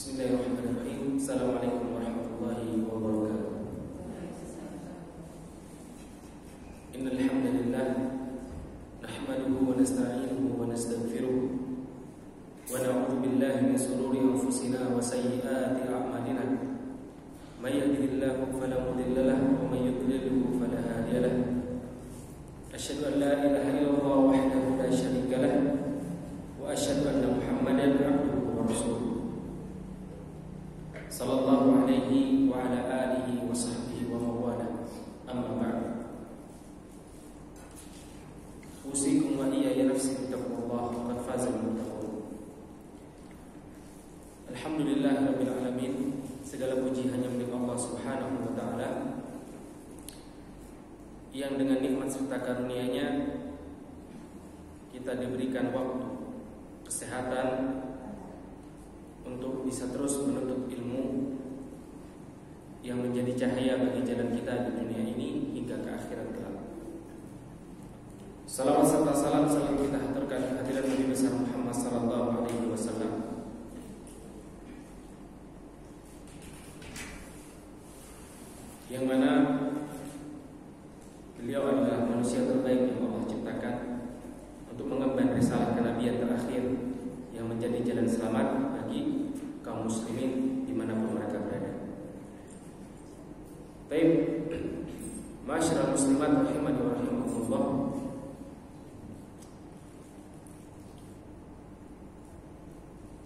Bismillahirrahmanirrahim. Assalamualaikum warahmatullahi wabarakatuh. Innal hamdalillah nahmaduhu wa nasta'inuhu wa nastaghfiruh wa na'udzu billahi min shururi anfusina wa sayyiati a'malina. May yahdihillahu fala mudilla lahu wa may yudlilhu fala hadiya lahu. Asyhadu an la ilaha illallah wahdahu la syarika lahu wa asyhadu anna Muhammadan abduhu wa rasuluh. Sallallahu alaihi wa ala alihi wa sahbihi wa mawala. Amma ba'd. Usikum wa iyaya nafsi bittaqwallah faqad faza al-muttaqun. Alhamdulillahirabbil alamin. Segala puji hanya milik Allah Subhanahu wa taala yang dengan nikmat serta karunia-Nya kita diberikan waktu, kesehatan untuk bisa terus menuntut ilmu yang menjadi cahaya bagi jalan kita di dunia ini hingga ke akhirat kelak. Salawat serta salam selalu kita haturkan kehadiran Nabi besar Muhammad sallallahu alaihi wasallam, yang mana beliau adalah manusia terbaik yang Allah ciptakan untuk mengemban risalah kenabian terakhir yang menjadi jalan selamat bagi kaum muslimin dimanapun mereka berada. Baik, masyarakat muslimat rahimani wa rahimakumullah.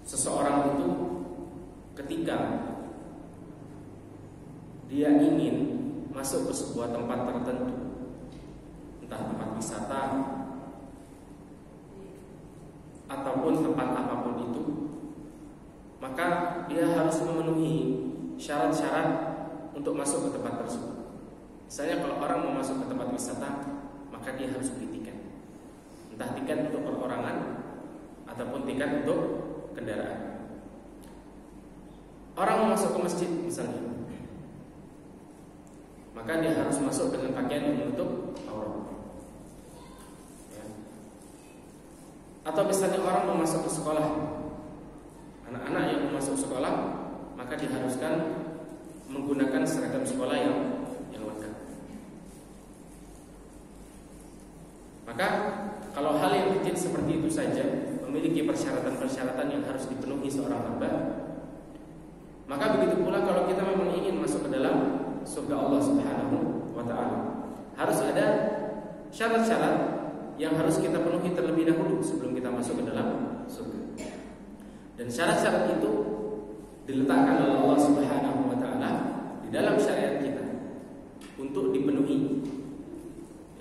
Seseorang itu ketika dia ingin masuk ke sebuah tempat tertentu, entah tempat wisata ataupun tempat apapun itu, maka dia harus memenuhi syarat-syarat untuk masuk ke tempat tersebut. Misalnya kalau orang mau masuk ke tempat wisata, maka dia harus beli tiket, entah tiket untuk perorangan ataupun tiket untuk kendaraan. Orang mau masuk ke masjid misalnya, maka dia harus masuk dengan pakaian yang menutup aurat. Atau misalnya orang mau masuk ke sekolah, anak-anak yang mau masuk sekolah, maka diharuskan menggunakan seragam sekolah yang lengkap. Maka kalau hal yang kecil seperti itu saja memiliki persyaratan-persyaratan yang harus dipenuhi seorang hamba, maka begitu pula kalau kita memang ingin masuk ke dalam surga Allah Subhanahu wa ta'ala, harus ada syarat-syarat yang harus kita penuhi terlebih dahulu sebelum kita masuk ke dalam surga. Dan syarat-syarat itu diletakkan oleh Allah Subhanahu wa ta'ala di dalam syariat kita untuk dipenuhi,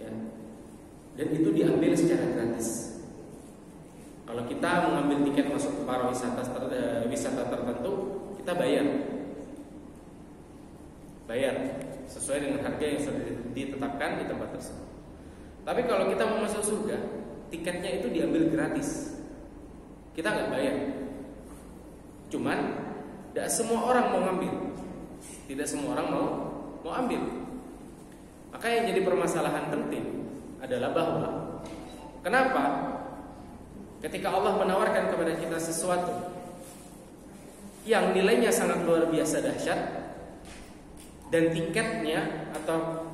ya. Dan itu diambil secara gratis. Kalau kita mengambil tiket masuk ke para wisata tertentu, kita bayar. bayar sesuai dengan harga yang sudah ditetapkan di tempat tersebut. Tapi kalau kita mau masuk surga, tiketnya itu diambil gratis. Kita nggak bayar. Cuman tidak semua orang mau ngambil. Tidak semua orang mau ambil. Maka yang jadi permasalahan penting adalah bahwa kenapa ketika Allah menawarkan kepada kita sesuatu yang nilainya sangat luar biasa dahsyat dan tiketnya atau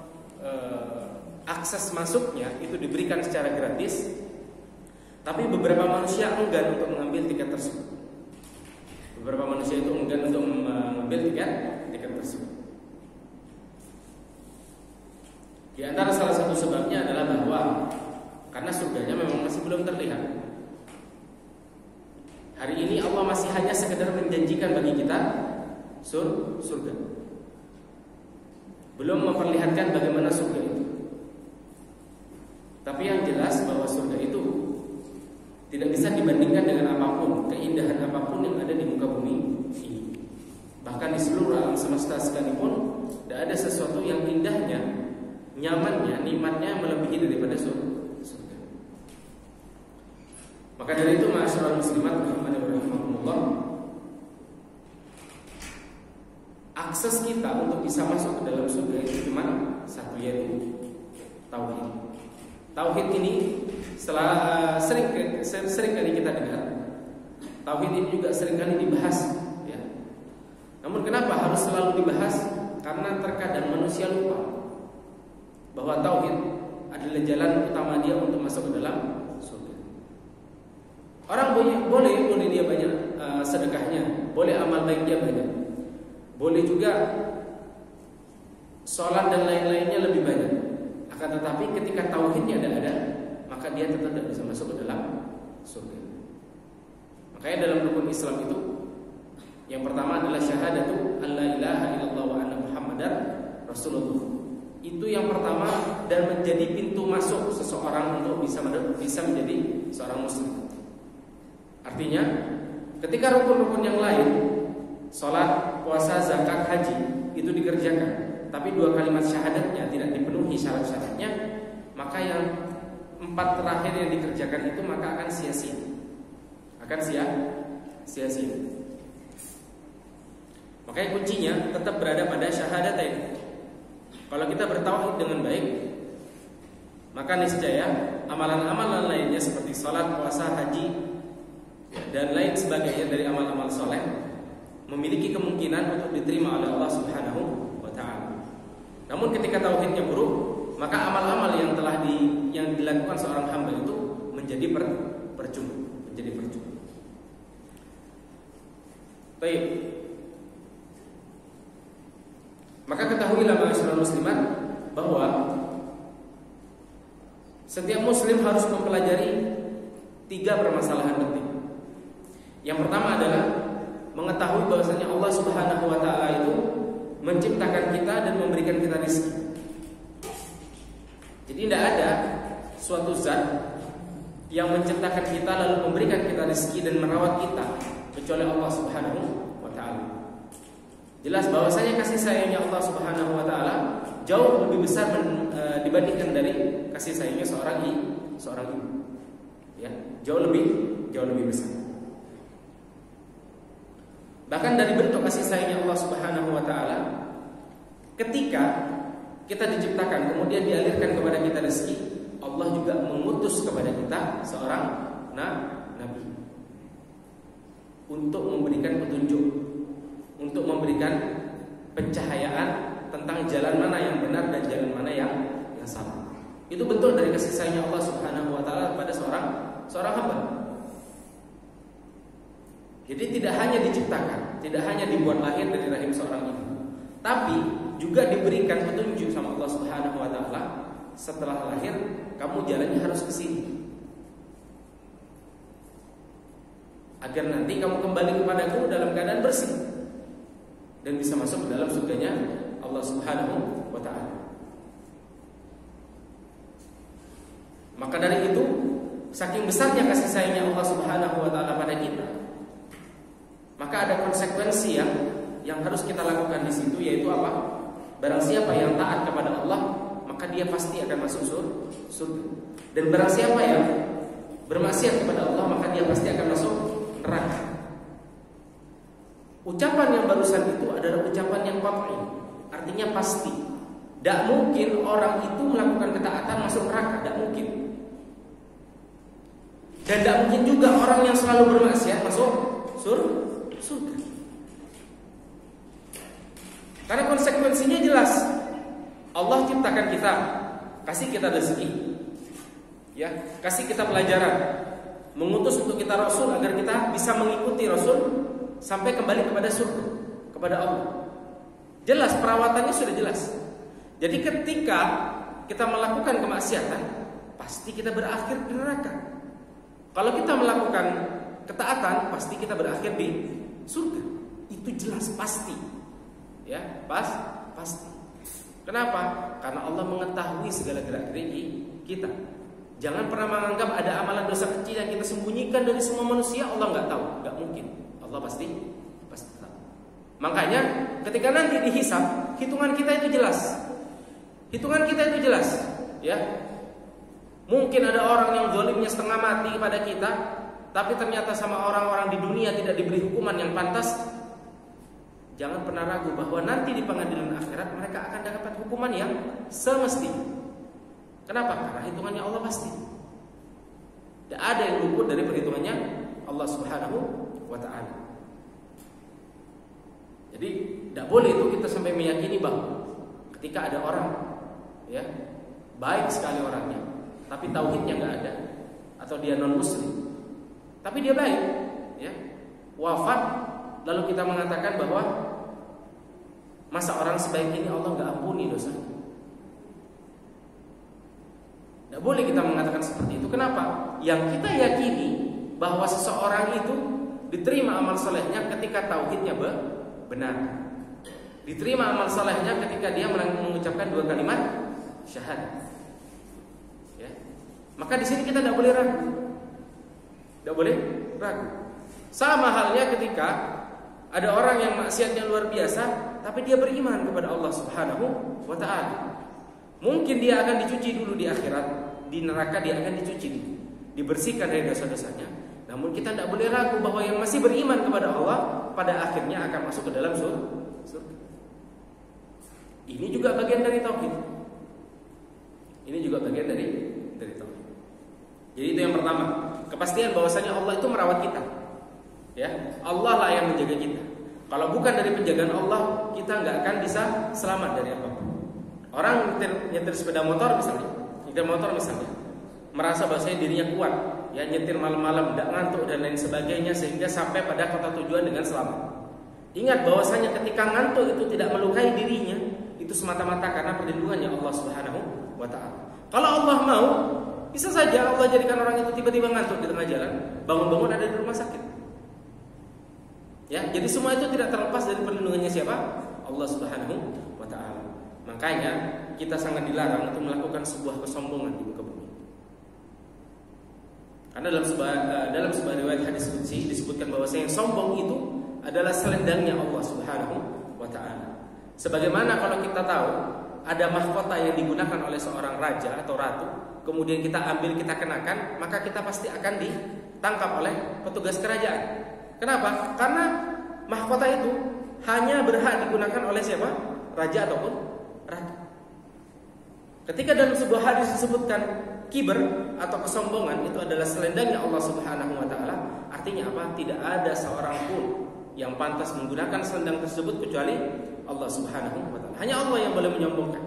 akses masuknya itu diberikan secara gratis, tapi beberapa manusia enggan untuk mengambil tiket tersebut. Beberapa manusia itu enggan untuk mengambil tiket tersebut. Di antara salah satu sebabnya adalah bahwa karena surganya memang masih belum terlihat. Hari ini Allah masih hanya sekedar menjanjikan bagi kita surga. Belum memperlihatkan bagaimana surga itu. Tapi yang jelas bahwa surga itu tidak bisa dibandingkan dengan apapun, keindahan apapun yang ada di muka bumi ini. Bahkan di seluruh alam semesta sekalipun, tidak ada sesuatu yang indahnya, nyamannya, nikmatnya melebihi daripada surga. Maka dari itu, ma'asyiral muslimat rahimakumullah, akses kita untuk bisa masuk ke dalam surga itu cuma satu, yaitu tauhid. Tauhid ini sering kali kita dengar. Tauhid ini juga sering kali dibahas, ya. Namun kenapa harus selalu dibahas? Karena terkadang manusia lupa bahwa tauhid adalah jalan utama dia untuk masuk ke dalam surga. Orang boleh dia banyak sedekahnya, boleh amal baik dia banyak, boleh juga sholat dan lain-lainnya lebih banyak. Akan tetapi ketika tauhidnya ada, maka dia tetap tidak bisa masuk ke dalam surga. Makanya dalam rukun Islam itu yang pertama adalah syahadatu alla ilaha illallah wa anna muhammadar rasulullah. Itu yang pertama dan menjadi pintu masuk seseorang untuk bisa menjadi seorang muslim. Artinya ketika rukun-rukun yang lain, sholat, puasa, zakat, haji itu dikerjakan, tapi dua kalimat syahadatnya tidak dipenuhi syarat-syaratnya, maka yang 4 terakhir yang dikerjakan itu maka akan sia-sia. Akan sia-sia. Makanya kuncinya tetap berada pada syahadatain. Kalau kita bertauhid dengan baik, maka niscaya amalan-amalan lainnya seperti sholat, puasa, haji, dan lain sebagainya dari amal-amal soleh memiliki kemungkinan untuk diterima oleh Allah Subhanahu wa ta'ala. Namun ketika tauhidnya buruk, maka amal-amal yang telah yang dilakukan seorang hamba itu menjadi percuma. Baik. Maka ketahuilah ma'asyiral muslimat bahwa setiap muslim harus mempelajari 3 permasalahan penting. Yang pertama adalah mengetahui bahwasanya Allah Subhanahu wa ta'ala itu menciptakan kita dan memberikan kita rezeki. Jadi tidak ada suatu zat yang menciptakan kita lalu memberikan kita rezeki dan merawat kita kecuali Allah Subhanahu wa ta'ala. Jelas bahwasanya kasih sayangnya Allah Subhanahu wa ta'ala jauh lebih besar dibandingkan dari kasih sayangnya seorang ibu. Ya, jauh lebih besar. Bahkan dari bentuk kasih sayangnya Allah Subhanahu wa ta'ala, ketika kita diciptakan kemudian dialirkan kepada kita rezeki, Allah juga mengutus kepada kita seorang nabi untuk memberikan petunjuk, untuk memberikan pencahayaan tentang jalan mana yang benar dan jalan mana yang salah. Itu bentuk dari kasih sayangnya Allah Subhanahu wa ta'ala kepada seorang hamba. Jadi tidak hanya diciptakan, tidak hanya dibuat lahir dari rahim seorang ibu, tapi juga diberikan petunjuk sama Allah Subhanahu wa ta'ala. Setelah lahir, kamu jalannya harus ke sini, agar nanti kamu kembali kepadaku dalam keadaan bersih dan bisa masuk ke dalam surganya Allah Subhanahu wa ta'ala. Maka dari itu, saking besarnya kasih sayangnya Allah Subhanahu wa ta'ala pada kita, maka ada konsekuensi yang harus kita lakukan di situ, yaitu apa? Barang siapa yang taat kepada Allah, maka dia pasti akan masuk surga. Dan barang siapa yang bermaksiat kepada Allah, maka dia pasti akan masuk neraka. Ucapan yang barusan itu adalah ucapan yang qat'i, artinya pasti. Tidak mungkin orang itu melakukan ketaatan masuk neraka, tidak mungkin. Dan tidak mungkin juga orang yang selalu bermaksiat masuk surga. Karena konsekuensinya jelas. Allah ciptakan kita, kasih kita rezeki, ya, kasih kita pelajaran, mengutus untuk kita Rasul agar kita bisa mengikuti Rasul sampai kembali kepada surga, kepada Allah. Jelas, perawatannya sudah jelas. Jadi ketika kita melakukan kemaksiatan, pasti kita berakhir di neraka. Kalau kita melakukan ketaatan, pasti kita berakhir di surga. Itu jelas, pasti. Ya, pasti. Kenapa? Karena Allah mengetahui segala gerak-gerik kita. Jangan pernah menganggap ada amalan dosa kecil yang kita sembunyikan dari semua manusia, Allah nggak tahu. Nggak mungkin. Allah pasti tahu. Makanya ketika nanti dihisab, hitungan kita itu jelas. Ya. Mungkin ada orang yang zalimnya setengah mati kepada kita, tapi ternyata sama orang-orang di dunia tidak diberi hukuman yang pantas. Jangan pernah ragu bahwa nanti di pengadilan akhirat mereka akan dapat hukuman yang semestinya. Kenapa? Karena hitungannya Allah pasti. Tidak ada yang luput dari perhitungannya Allah Subhanahu wa ta'ala. Jadi tidak boleh itu kita sampai meyakini bahwa ketika ada orang, ya, baik sekali orangnya, tapi tauhidnya nggak ada, atau dia non muslim, tapi dia baik, ya, wafat, lalu kita mengatakan bahwa masa orang sebaik ini Allah nggak ampuni dosanya. Tidak boleh kita mengatakan seperti itu. Kenapa? Yang kita yakini bahwa seseorang itu diterima amal solehnya ketika tauhidnya benar, diterima amal solehnya ketika dia mengucapkan 2 kalimat syahadat. Ya. Maka di sini kita tidak boleh ragu. Sama halnya ketika ada orang yang maksiatnya luar biasa, tapi dia beriman kepada Allah Subhanahu wa ta'ala. Mungkin dia akan dicuci dulu di akhirat, di neraka dia akan dicuci, dibersihkan dari dosa-dosanya. Namun kita tidak boleh ragu bahwa yang masih beriman kepada Allah pada akhirnya akan masuk ke dalam surga. Ini juga bagian dari tauhid. Tauhid. Jadi itu yang pertama, kepastian bahwasanya Allah itu merawat kita. Ya, Allah lah yang menjaga kita. Kalau bukan dari penjagaan Allah, kita nggak akan bisa selamat dari apapun. Orang nyetir sepeda motor misalnya, merasa bahwasanya dirinya kuat, ya, nyetir malam-malam, tidak ngantuk dan lain sebagainya, sehingga sampai pada kota tujuan dengan selamat. Ingat bahwasanya ketika ngantuk itu tidak melukai dirinya, itu semata-mata karena perlindungannya Allah Subhanahu wa ta'ala. Kalau Allah mau, bisa saja Allah jadikan orang itu tiba-tiba ngantuk di tengah jalan, bangun-bangun ada di rumah sakit. Ya, jadi semua itu tidak terlepas dari perlindungannya siapa? Allah Subhanahu wa ta'ala. Makanya kita sangat dilarang untuk melakukan sebuah kesombongan di muka bumi. Karena dalam sebuah riwayat hadis qudsi disebutkan bahwa yang sombong itu adalah selendangnya Allah Subhanahu wa ta'ala. Sebagaimana kalau kita tahu ada mahkota yang digunakan oleh seorang raja atau ratu, kemudian kita ambil, kita kenakan, maka kita pasti akan ditangkap oleh petugas kerajaan. Kenapa? Karena mahkota itu hanya berhak digunakan oleh siapa? Raja ataupun ratu. Ketika dalam sebuah hadis disebutkan kiber atau kesombongan itu adalah selendangnya Allah Subhanahu wa ta'ala, artinya apa? Tidak ada seorang pun yang pantas menggunakan selendang tersebut kecuali Allah Subhanahu wa ta'ala. Hanya Allah yang boleh menyombongkan.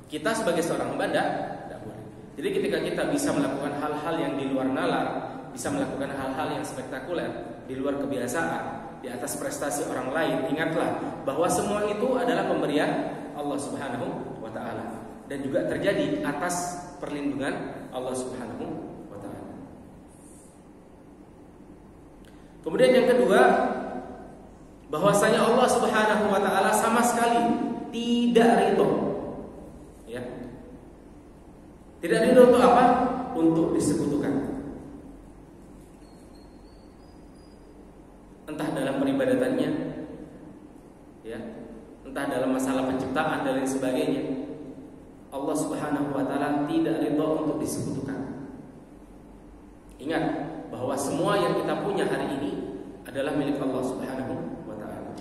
Kita sebagai seorang hamba tidak boleh. Jadi ketika kita bisa melakukan hal-hal yang di luar nalar, bisa melakukan hal-hal yang spektakuler, di luar kebiasaan, di atas prestasi orang lain, ingatlah bahwa semua itu adalah pemberian Allah Subhanahu wa ta'ala, dan juga terjadi atas perlindungan Allah Subhanahu wa ta'ala. Kemudian yang kedua, bahwasanya Allah Subhanahu wa ta'ala sama sekali tidak ridho, ya. Tidak ridho untuk apa? Untuk disekutukan. Entah dalam peribadatannya, ya, entah dalam masalah penciptaan dan lain sebagainya, Allah Subhanahu wa taala tidak ridha untuk disekutukan. Ingat bahwa semua yang kita punya hari ini adalah milik Allah Subhanahu wa taala.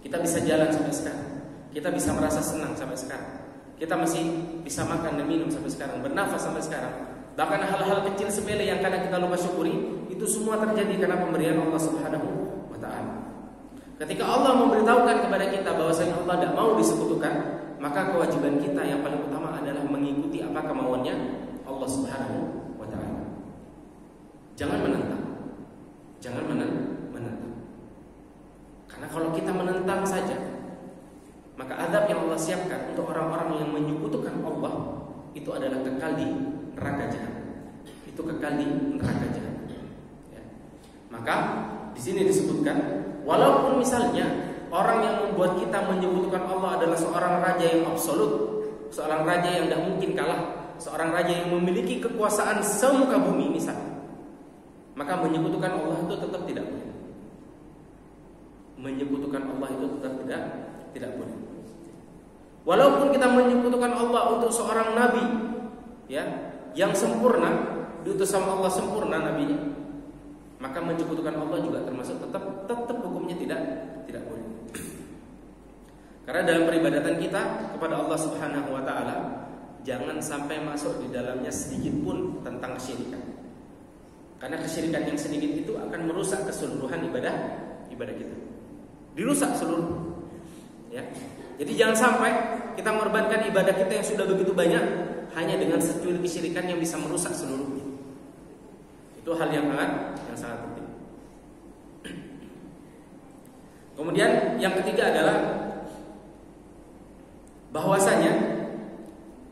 Kita bisa jalan sampai sekarang. Kita bisa merasa senang sampai sekarang. Kita masih bisa makan dan minum sampai sekarang, bernafas sampai sekarang. Bahkan hal-hal kecil sepele yang kadang kita lupa syukuri, itu semua terjadi karena pemberian Allah Subhanahu wa taala. Ketika Allah memberitahukan kepada kita bahwasanya Allah tidak mau disekutukan, maka kewajiban kita yang paling utama adalah mengikuti apa kemauannya Allah Subhanahu wa taala. Jangan menentang. Jangan menentang. Karena kalau kita menentang saja, maka azab yang Allah siapkan untuk orang-orang yang menyekutukan Allah itu adalah kekal di neraka jahanam. Itu kekal di neraka jahanam. Ya. Maka di sini disebutkan, walaupun misalnya orang yang membuat kita menyekutukan Allah adalah seorang raja yang absolut, seorang raja yang tidak mungkin kalah, seorang raja yang memiliki kekuasaan semuka bumi misalnya, maka menyekutukan Allah itu tetap tidak boleh. Menyekutukan Allah itu tetap tidak boleh. Walaupun kita menyekutukan Allah untuk seorang nabi, ya, yang sempurna, diutus sama Allah sempurna nabinya, maka menyekutukan Allah juga termasuk tetap hukumnya tidak boleh. Karena dalam peribadatan kita kepada Allah Subhanahu wa taala jangan sampai masuk di dalamnya sedikit pun tentang kesyirikan. Karena kesyirikan yang sedikit itu akan merusak keseluruhan ibadah kita. Dirusak seluruh. Ya. Jadi jangan sampai kita mengorbankan ibadah kita yang sudah begitu banyak hanya dengan secuil kesyirikan yang bisa merusak seluruhnya. Itu hal yang sangat penting. Kemudian yang ketiga adalah bahwasanya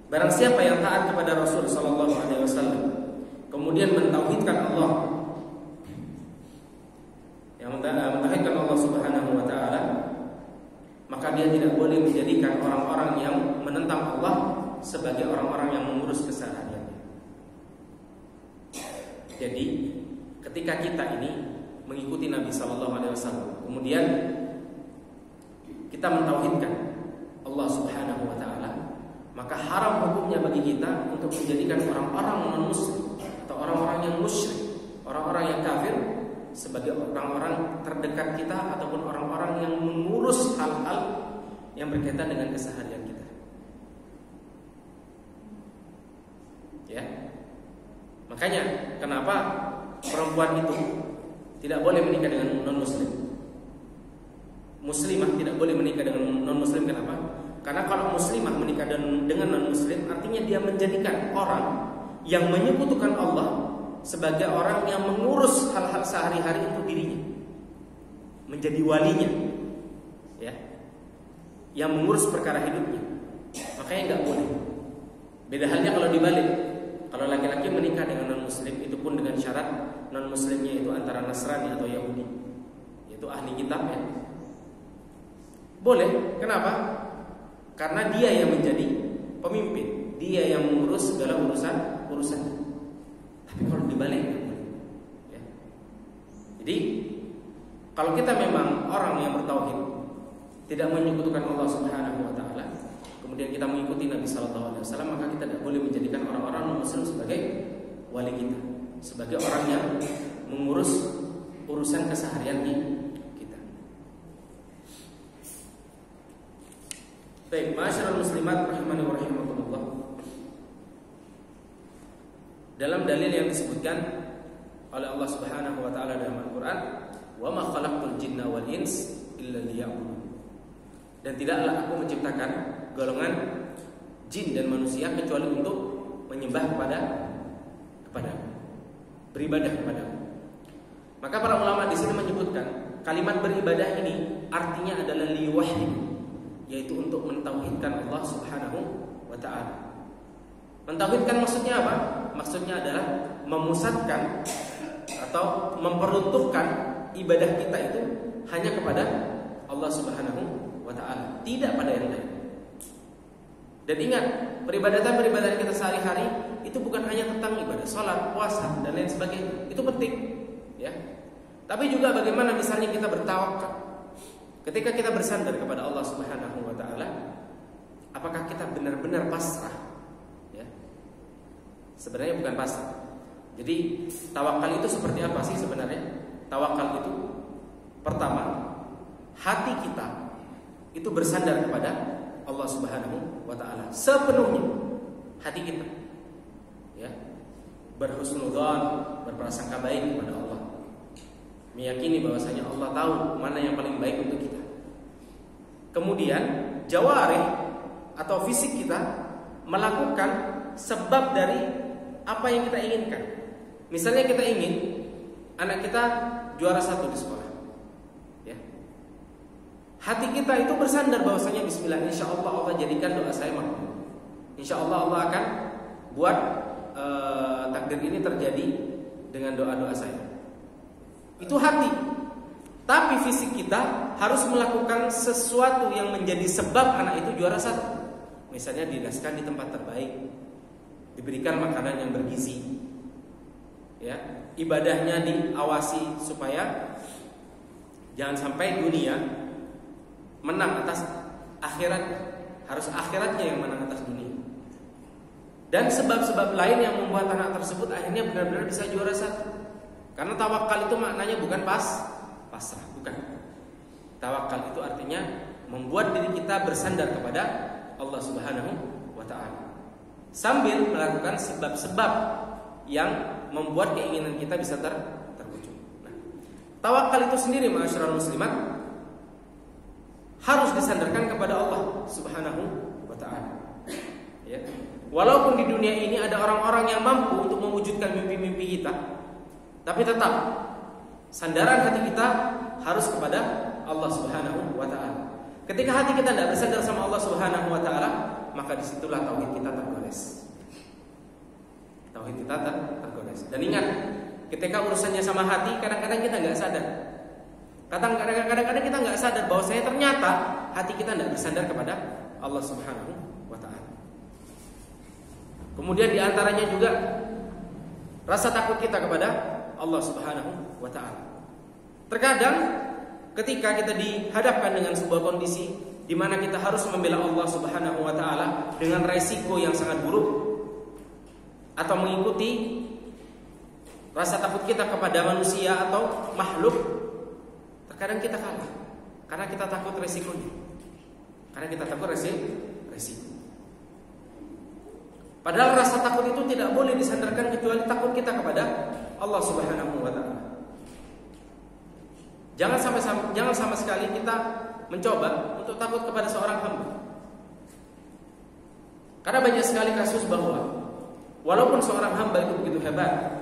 barang siapa yang taat kepada Rasul sallallahu alaihi wasallam kemudian mentauhidkan Allah, yang mentauhidkan Allah Subhanahu wa taala, maka dia tidak boleh menjadikan orang-orang yang menentang Allah sebagai orang-orang yang mengurus kesehariannya. Jadi ketika kita ini mengikuti Nabi sallallahu alaihi wasallam, kemudian kita mentauhidkan Allah Subhanahu wa taala, maka haram hukumnya bagi kita untuk menjadikan orang-orang non-muslim atau orang-orang yang musyrik, orang-orang yang kafir sebagai orang-orang terdekat kita ataupun orang-orang yang mengurus hal-hal yang berkaitan dengan keseharian kita. Ya. Makanya kenapa perempuan itu tidak boleh menikah dengan non-muslim? Muslimah tidak boleh menikah dengan non-muslim, kenapa? Karena kalau muslimah menikah dengan non-muslim, artinya dia menjadikan orang yang menyekutukan Allah sebagai orang yang mengurus hal-hal sehari-hari untuk dirinya, menjadi walinya, ya, yang mengurus perkara hidupnya. Makanya nggak boleh. Beda halnya kalau dibalik, kalau laki-laki menikah dengan non-muslim, itu pun dengan syarat non-muslimnya itu antara Nasrani atau Yahudi, yaitu ahli kitab, ya. Boleh, kenapa? Karena dia yang menjadi pemimpin, dia yang mengurus segala urusan. Tapi kalau dibalik, ya. Jadi kalau kita memang orang yang bertauhid, tidak menyekutukan Allah Subhanahu wa taala, kemudian kita mengikuti Nabi sallallahu alaihi wasallam, maka kita tidak boleh menjadikan orang-orang non-muslim sebagai wali kita, sebagai orang yang mengurus urusan keseharian kita. Baik, ma'asyiral muslimat rahimani wa rahimakumullah. Dalam dalil yang disebutkan oleh Allah Subhanahu wa taala dalam Al-Qur'an, "Wa ma khalaqtul jinna wal ins illa liya'budun." Dan tidaklah aku menciptakan golongan jin dan manusia kecuali untuk menyembah kepada beribadah kepadamu. Maka para ulama di sini menyebutkan kalimat beribadah ini artinya adalah liwahid, yaitu untuk mentauhidkan Allah Subhanahu wa taala. Mentauhidkan maksudnya apa? Maksudnya adalah memusatkan atau memperuntukkan ibadah kita itu hanya kepada Allah Subhanahu wa taala, tidak pada yang lain. Dan ingat, peribadatan kita sehari-hari itu bukan hanya tentang ibadah salat, puasa dan lain sebagainya. Itu penting, ya. Tapi juga bagaimana misalnya kita bertawakal. ketika kita bersandar kepada Allah Subhanahu wa taala, apakah kita benar-benar pasrah? Ya. Sebenarnya bukan pasrah. Jadi tawakal itu seperti apa sih sebenarnya? Tawakal itu pertama, hati kita itu bersandar kepada Allah Subhanahu wa taala sepenuhnya. Hati kita ya, berhusnudzon, berprasangka baik kepada Allah. Meyakini bahwasanya Allah tahu mana yang paling baik untuk kita. Kemudian jawarih atau fisik kita melakukan sebab dari apa yang kita inginkan. Misalnya kita ingin anak kita juara 1 di sekolah, ya. Hati kita itu bersandar bahwasanya bismillah, insya Allah Allah jadikan doa saya makbul. Insya Allah Allah akan buat takdir ini terjadi dengan doa-doa saya. Itu hati. Tapi fisik kita harus melakukan sesuatu yang menjadi sebab anak itu juara 1. Misalnya didaskan di tempat terbaik, diberikan makanan yang bergizi, ya, ibadahnya diawasi supaya jangan sampai dunia menang atas akhirat, harus akhiratnya yang menang atas dunia. Dan sebab-sebab lain yang membuat anak tersebut akhirnya benar-benar bisa juara 1. Karena tawakal itu maknanya bukan pasrah, bukan. Tawakal itu artinya membuat diri kita bersandar kepada Allah Subhanahu wa taala, sambil melakukan sebab-sebab yang membuat keinginan kita bisa terwujud. Nah, tawakal itu sendiri ma'asyiral muslimat harus disandarkan kepada Allah Subhanahu wa taala. Ya. Walaupun di dunia ini ada orang-orang yang mampu untuk mewujudkan mimpi-mimpi kita, tapi tetap sandaran hati kita harus kepada Allah Subhanahu wa taala. Ketika hati kita tidak bersandar sama Allah Subhanahu wa taala, maka disitulah tauhid kita tergores. Tauhid kita tergores. Dan ingat, ketika urusannya sama hati, kadang-kadang kita nggak sadar. Kadang-kadang kita nggak sadar bahwa saya ternyata hati kita tidak bersandar kepada Allah Subhanahu wa taala. Kemudian diantaranya juga rasa takut kita kepada Allah Subhanahu wa taala. Terkadang ketika kita dihadapkan dengan sebuah kondisi di mana kita harus membela Allah Subhanahu wa taala dengan resiko yang sangat buruk, atau mengikuti rasa takut kita kepada manusia atau makhluk, terkadang kita kalah karena kita takut resikonya. Karena kita takut resiko. Padahal rasa takut itu tidak boleh disandarkan kecuali takut kita kepada Allah Subhanahu wa taala. Jangan sama sekali kita mencoba untuk takut kepada seorang hamba. Karena banyak sekali kasus bahwa walaupun seorang hamba itu begitu hebat,